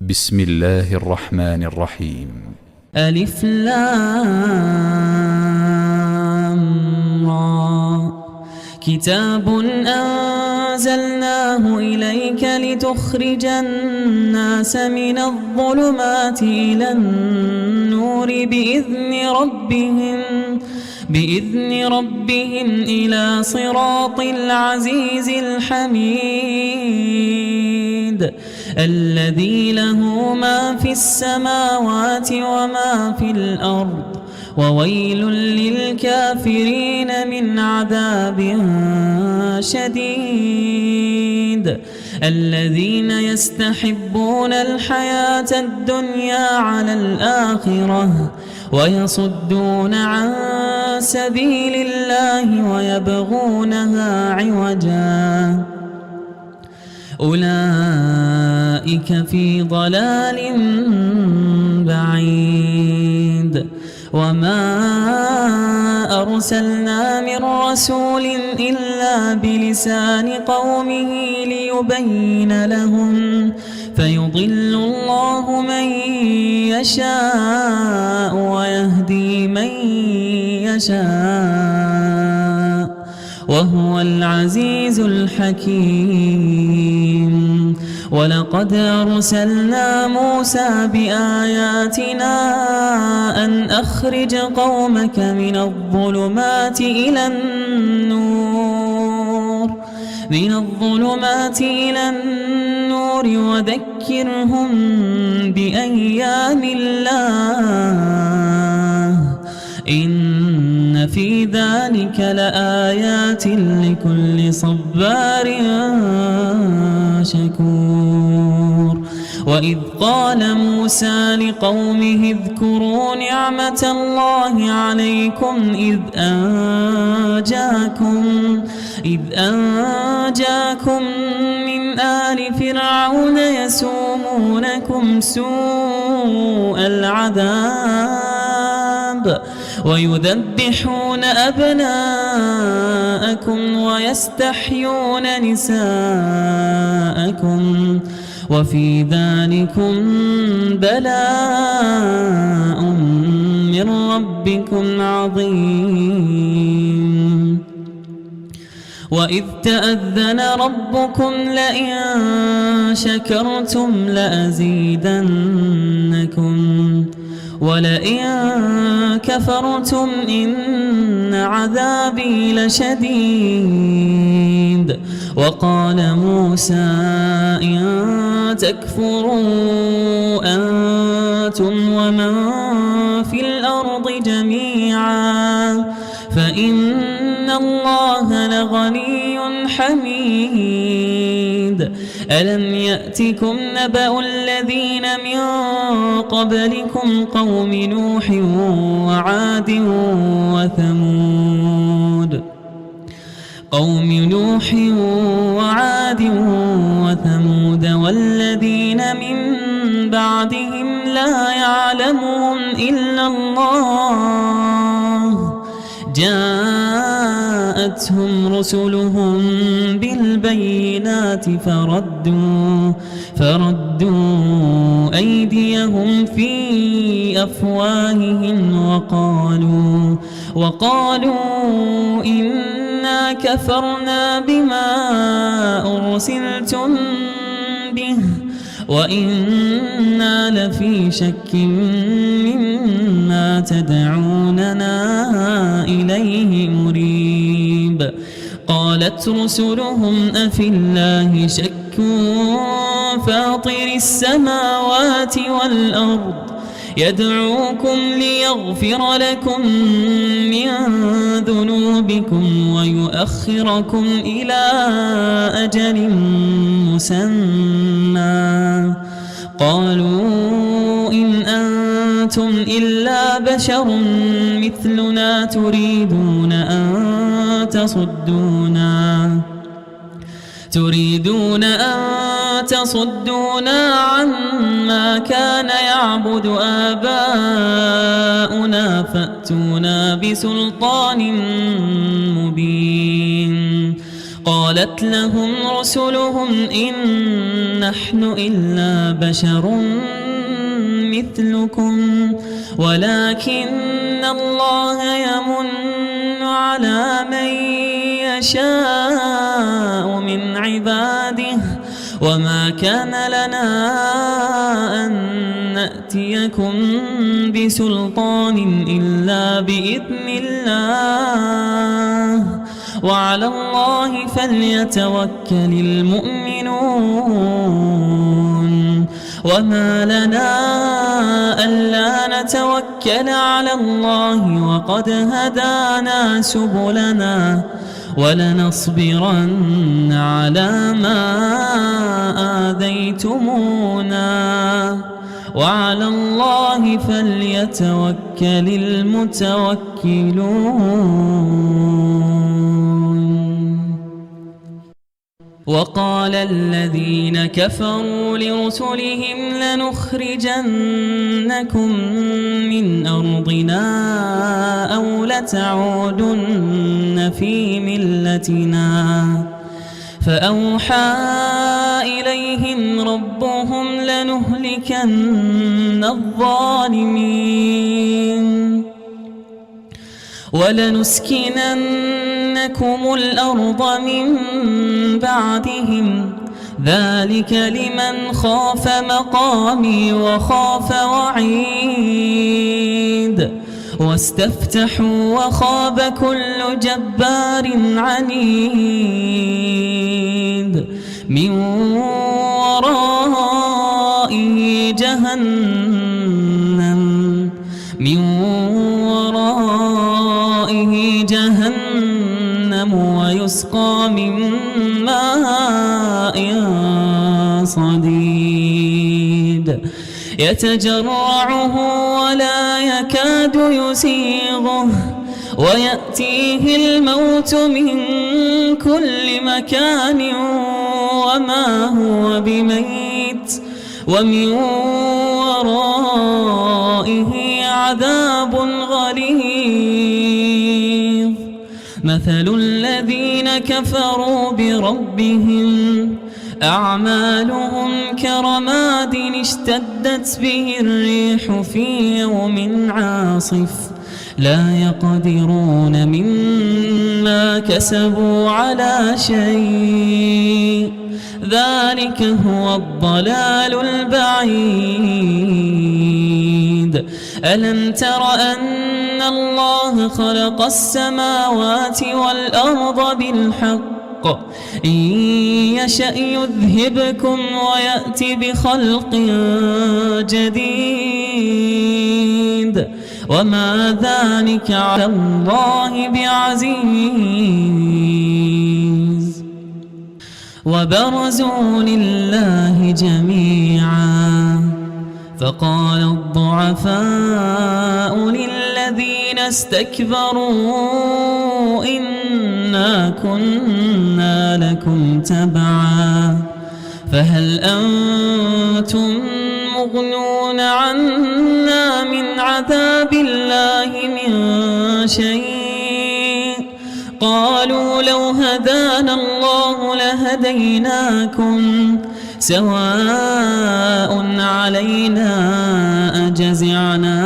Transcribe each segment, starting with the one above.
بسم الله الرحمن الرحيم. ألف لام را. كتاب أنزلناه إليك لتخرج الناس من الظلمات إلى النور بإذن ربهم إلى صراط العزيز الحميد الذي له ما في السماوات وما في الأرض وويل للكافرين من عذاب شديد الذين يستحبون الحياة الدنيا على الآخرة ويصدون عن سبيل الله ويبغونها عوجا أولئك في ضلال بعيد وما أرسلنا من رسول إلا بلسان قومه ليبين لهم فيضل الله من يشاء ويهدي من يشاء وهو العزيز الحكيم ولقد أرسلنا موسى بآياتنا أن أخرج قومك من الظلمات إلى النور وذكرهم بأيام الله إن في ذلك لآيات لكل صبار شكور وإذ قال موسى لقومه اذكروا نعمة الله عليكم إذ أنجاكم من آل فرعون يسومونكم سوء العذاب ويذبحون أبناءكم ويستحيون نساءكم وفي ذلكم بلاء من ربكم عظيم وإذ تأذن ربكم لئن شكرتم لأزيدنكم ولئن كفرتم إن عذابي لشديد وقال موسى إن تكفروا أنتم ومن في الأرض جميعا فإن الله لغني حميد ألم يأتكم نبأ الذين من قبلكم قوم نوح وعاد وثمود والذين من بعدهم لا يعلمهم إلا الله جاءتهم رسلهم بالبينات فردوا أيديهم في أفواههم وقالوا إنا كفرنا بما أرسلتم به وإنا لفي شك مما تدعوننا إليه مريب قالت رسلهم أفي الله شك فاطر السماوات والأرض يدعوكم ليغفر لكم من ذنوبكم ويؤخركم إلى أجل مسمى قالوا إن أنتم إلا بشر مثلنا تريدون أن تصدونا عما كان يعبد آباؤنا فأتونا بسلطان مبين قالت لهم رسلهم إن نحن إلا بشر مثلكم ولكن الله يمن على من يشاء من عباده وما كان لنا أن نأتيكم بسلطان إلا بإذن الله وعلى الله فليتوكل المؤمنون وما لنا ألا نتوكل على الله وقد هدانا سبلنا ولنصبرن على ما آذيتمونا وعلى الله فليتوكل المتوكلون. وقال الذين كفروا لرسلهم لنخرجنكم من أرضنا أو لتعودن في ملتنا فأوحى إليهم ربهم لنهلكن الظالمين ولنسكننكم الأرض من بعدهم ذلك لمن خاف مقامي وخاف وعيد واستفتحوا وخاب كل جبار عنيد من ورائه جهنم ويسقى من ماء صديد يتجرعه ولا يكاد يسيغه ويأتيه الموت من كل مكان وما هو بميت ومن ورائه عذاب غليظ. مثل الذين كفروا بربهم أعمالهم كرماد اشتدت به الريح في يوم عاصف لا يقدرون مما كسبوا على شيء ذلك هو الضلال البعيد. ألم تر أن الله خلق السماوات والأرض بالحق إن يشأ يذهبكم ويأتي بخلق جديد وما ذلك على الله بعزيز. وبرزوا لله جميعا فقال الضعفاء للذين استكبروا إنا كنا لكم تبعا فهل أنتم مغنون عنا من عذاب الله من شيء قالوا لو هدانا الله لهديناكم سواء علينا أجزعنا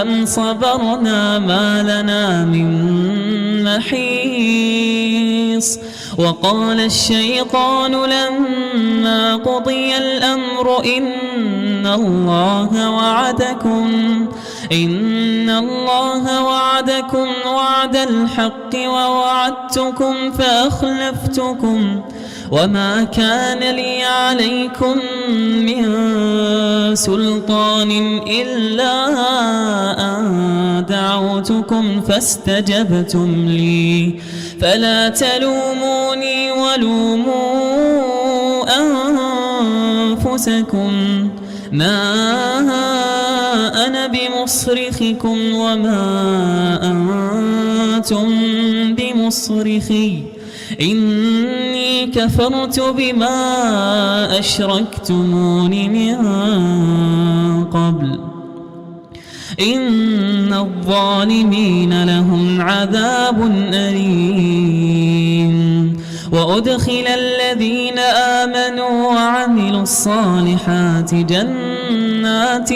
أم صبرنا ما لنا من محيص. وقال الشيطان لما قضي الأمر إن الله وعدكم وعد الحق ووعدتكم فأخلفتكم وما كان لي عليكم من سلطان إلا أن دعوتكم فاستجبتم لي فلا تلوموني ولوموا أنفسكم ما أنا بمصرخكم وما أنتم بمصرخي إني كفرت بما أشركتمون من قبل إن الظالمين لهم عذاب أليم. وأدخل الذين آمنوا وعملوا الصالحات جنات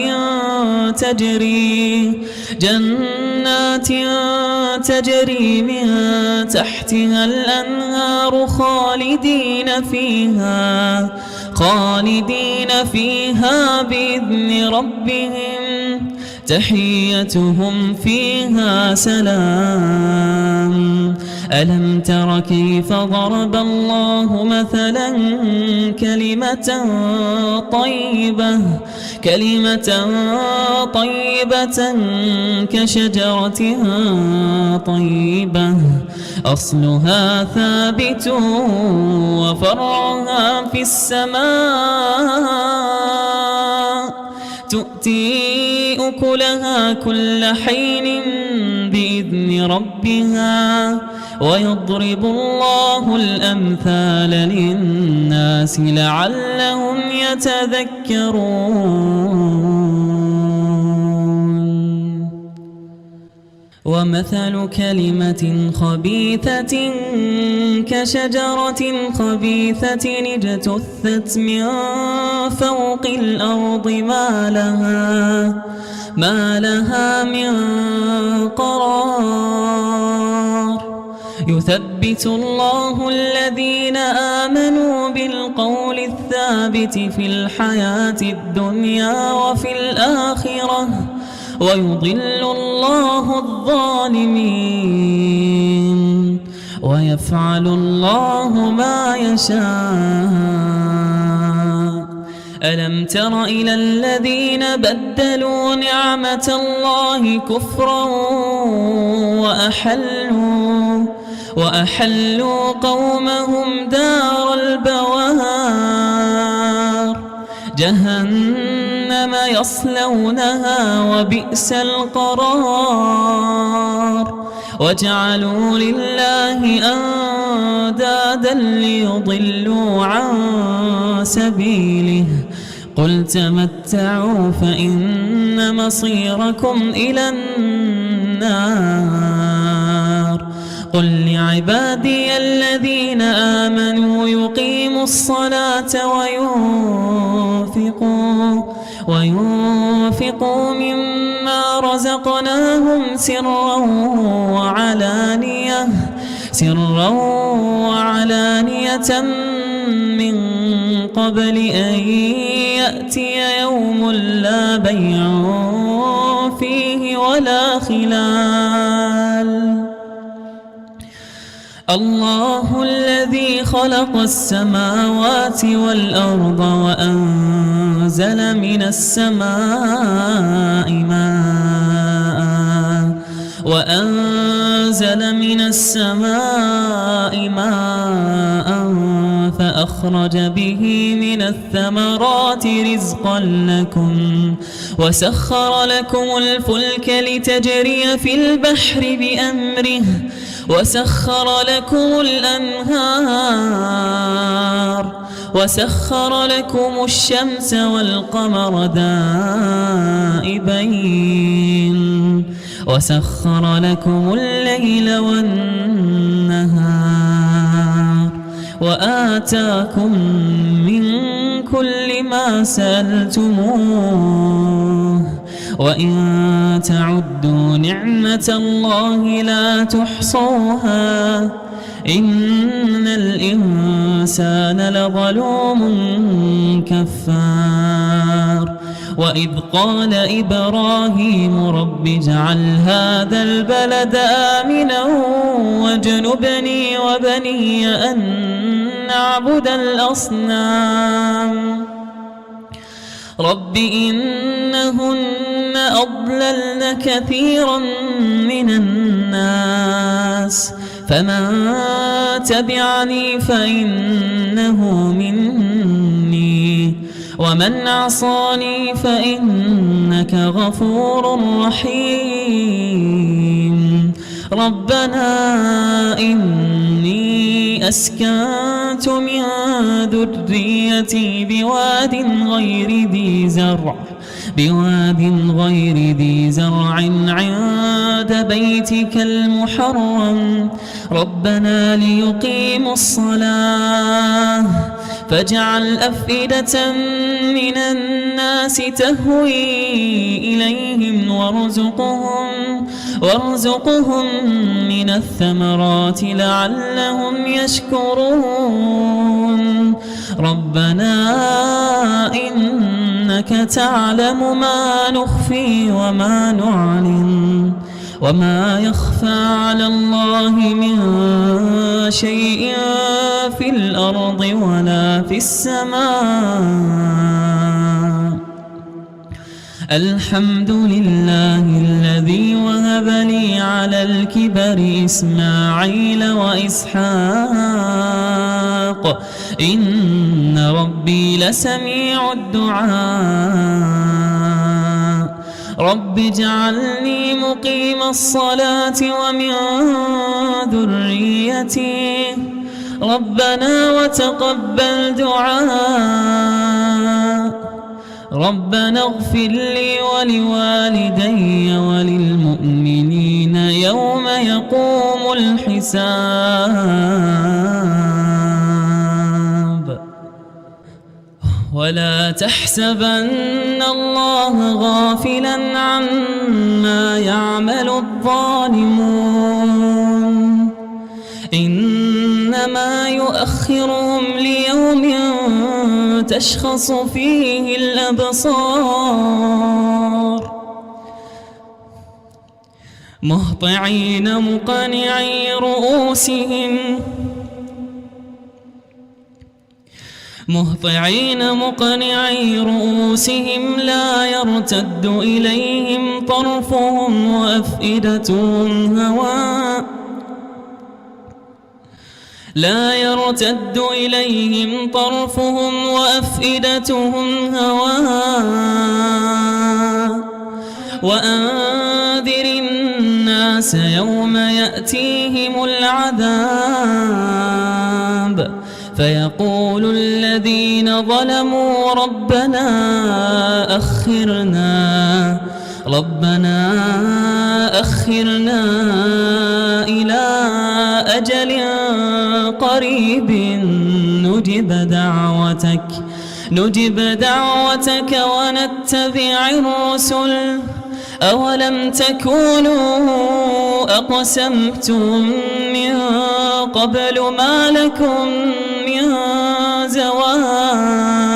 تجري من تحتها الأنهار خالدين فيها بإذن ربهم تحيتهم فيها سلام. ألم تر كيف ضرب الله مثلا كلمة طيبة كشجرة طيبة أصلها ثابت وفرعها في السماء تؤتي أكلها كل حين بإذن ربها ويضرب الله الأمثال للناس لعلهم يتذكرون. ومثل كلمة خبيثة كشجرة خبيثة اجتثت من فوق الأرض ما لها من قرار. يثبت الله الذين آمنوا بالقول الثابت في الحياة الدنيا وفي الآخرة ويضل الله الظالمين ويفعل الله ما يشاء. ألم تر إلى الذين بدلوا نعمة الله كفرا وأحلوا قومهم دار البوار جهنم يصلونها وبئس القرار. وجعلوا لله أندادا ليضلوا عن سبيله قل تمتعوا فإن مصيركم إلى النار. قل لعبادي الذين آمنوا يقيموا الصلاة وينفقوا مما رزقناهم سرا وعلانية من قبل أن يأتي يوم لا بيع فيه ولا خلال. الله الذي خلق السماوات والأرض وأنزل من السماء ماء فأخرج به من الثمرات رزقا لكم وسخر لكم الفلك لتجري في البحر بأمره وسخر لكم الأنهار وسخر لكم الشمس والقمر دائبين وسخر لكم الليل والنهار وآتاكم من كل ما سألتموه وإن تعدوا نعمة الله لا تحصوها إن الإنسان لظلوم كفار. وإذ قال إبراهيم رب اجعل هذا البلد آمنا واجنبني وبني أن نعبد الأصنام رب إنهن أضللن كثيرا من الناس فمن تبعني فإنه مني ومن عصاني فإنك غفور رحيم. ربنا إني أسكنت من ذريتي بواد غير ذي زرع عند بيتك المحرم ربنا ليقيموا الصلاة فاجعل أفئدة من الناس تهوي إليهم وارزقهم من الثمرات لعلهم يشكرون ربنا إنك تعلم ما نخفي وما نعلن وما يخفى على الله من شيء في الأرض ولا في السماء الحمد لله الذي وهب لي على الكبر إسماعيل وإسحاق إن ربي لسميع الدعاء رب اجعلني مقيم الصلاة ومن ذريتي ربنا وتقبل دعاء ربنا اغفر لي ولوالدي وللمؤمنين يوم يقوم الحساب ولا تحسبن الله غافلا عما يعمل الظالمون إنما يؤخرهم ليوم تشخص فيه الأبصار مهطعين مقنعي رؤوسهم لا يرتد إليهم طرفهم وأفئدتهم هواء وأنذر الناس يوم يأتيهم العذاب فيقول الذين ظلموا ربنا أخرنا إلى أجل قريب نجب دعوتك ونتبع الرسل أولم تكونوا أقسمتم من قبل ما لكم من زوال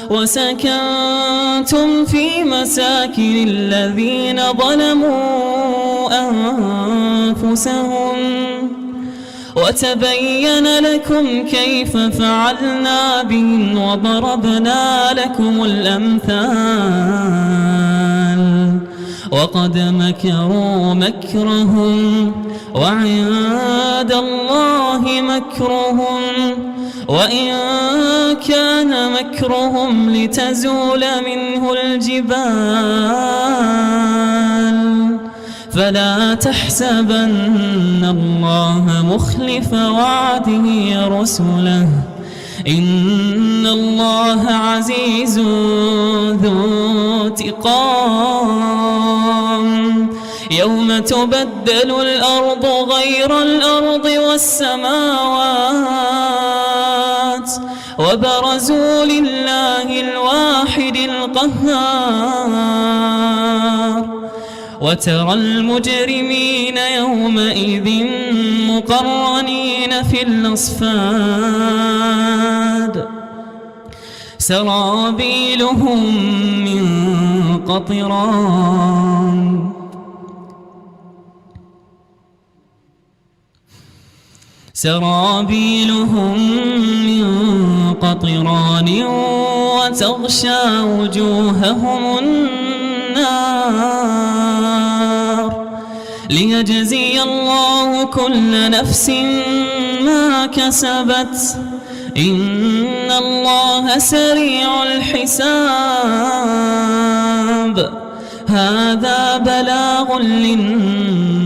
وسكنتم في مساكن الذين ظلموا أنفسهم وتبين لكم كيف فعلنا بهم وضربنا لكم الأمثال وقد مكروا مكرهم وعند الله مكرهم وإن كان مكرهم لتزول منه الجبال فلا تحسبن الله مخلف وعده رسله إن الله عزيز ذو انتقام يوم تبدل الأرض غير الأرض والسماوات وبرزوا لله الواحد القهار وترى المجرمين يومئذ مقرنين في الأصفاد سرابيلهم من قطران وتغشى وجوههم النار ليجزي الله كل نفس ما كسبت إن الله سريع الحساب هذا بلاغ للناس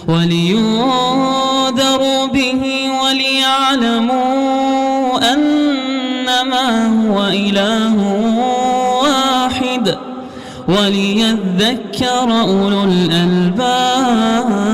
ولينذروا به وليعلموا أنما هو إله واحد وليذكر أولو الألباب.